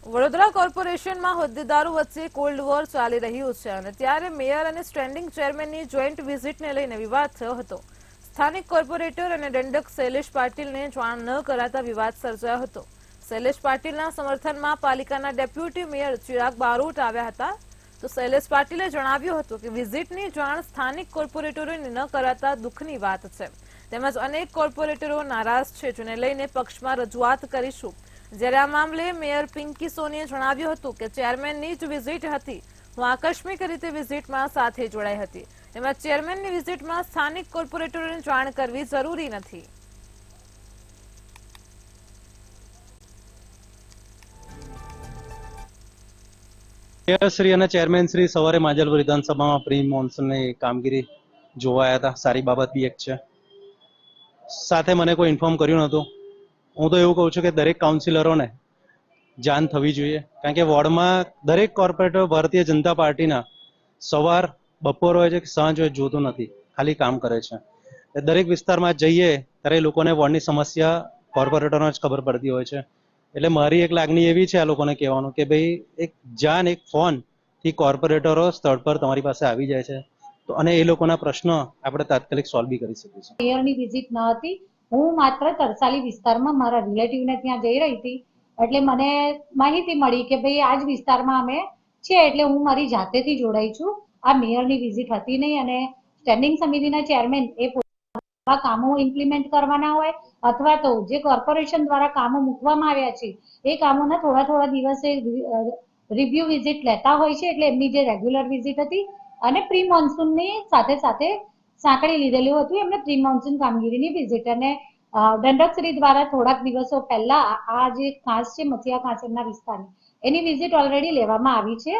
વડોદરા કોર્પોરેશનમાં હોદ્દેદારો વચ્ચે cold war ચાલી રહ્યું છે અને ત્યારે મેયર અને સ્ટેન્ડિંગ ચેરમેનની જોઈન્ટ વિઝિટને લઈને વિવાદ થયો હતો. સ્થાનિક કોર્પોરેટર અને દંડક શૈલેષ પાટીલને જાણ ન કરાતા વિવાદ સર્જાયો હતો. શૈલેષ પાટીલના સમર્થનમાં પાલિકાના ડેપ્યુટી મેયર ચિરાગ બારોટ આવ્યા હતા. તો શૈલેષ પાટીલે જણાવ્યું હતું કે વિઝિટની જાણ સ્થાનિક કોર્પોરેટરોને ન કરાતા દુઃખની વાત છે. તેમજ અનેક કોર્પોરેટરો નારાજ છે, જેને લઈને પક્ષમાં રજૂઆત કરીશું. જ્યારે આ મામલે મેયર પિંકી સોનીએ જણાવ્યું હતું કે ચેરમેનની જ વિઝિટ હતી. હું આકસ્મિક રીતે વિઝિટમાં સાથે જોડાઈ હતી. તેમાં ચેરમેનની વિઝિટમાં સ્થાનિક કોર્પોરેટરોને જાણ કરવી જરૂરી નથી. મેયરશ્રી અને ચેરમેનશ્રી સવારે માજલપુર વિધાનસભામાં પ્રી મોન્સૂનની કામગીરી જોવા આવ્યા હતા. સારી બાબત બી એક છે. સાથે મને કોઈ ઇન્ફોર્મ કર્યું નહોતું. હું તો એવું કહું છું કે દરેક કાઉન્સિલરોને જાણ થવી જોઈએ, કારણ કે વોર્ડમાં દરેક કોર્પોરેટર ભારતીય જનતા પાર્ટીના સવાર બપોર હોય છે કે સાંજ હોય જોતું નથી, ખાલી કામ કરે છે. દરેક વિસ્તારમાં જઈએ ત્યારે લોકોને વોર્ડની સમસ્યા કોર્પોરેટરોને જ ખબર પડતી હોય છે. એટલે મારી એક લાગણી એવી છે આ લોકોને કહેવાનું કે ભાઈ એક જાન એક ફોન થી કોર્પોરેટરો સ્થળ પર તમારી પાસે આવી જાય છે, તો અને એ લોકોના પ્રશ્નો આપણે તાત્કાલિક સોલ્વ બી કરી શકીશું. મેયરની વિઝિટ ન હતી. હું માત્ર તરસાલી વિસ્તારમાં મારા રિલેટિવને ત્યાં જઈ રહી હતી, એટલે મને માહિતી મળી કે ભાઈ આ જ વિસ્તારમાં અમે છે, એટલે હું મારી જાતેથી જોડાઈ છું. આ મેયરની વિઝિટ હતી નહીં અને સ્ટેન્ડિંગ સમિતિના ચેરમેન એ કામો ઇમ્પ્લિમેન્ટ કરવાના હોય અથવા તો જે કોર્પોરેશન દ્વારા કામો મૂકવામાં આવ્યા છે એ કામોના થોડા દિવસે રિવ્યુ વિઝિટ લેતા હોય છે. એટલે એમની જે રેગ્યુલર વિઝિટ હતી અને પ્રી મોન્સૂનની સાથે સાંકળી લીધેલું હતું એમને પ્રી મોન્સૂન કામગીરીની વિઝિટ. અને દંડકશ્રી દ્વારા થોડાક દિવસો પહેલા આ જે ખાસ છે મથિયા ખાંચરના વિસ્તારની એની વિઝિટ ઓલરેડી લેવામાં આવી છે.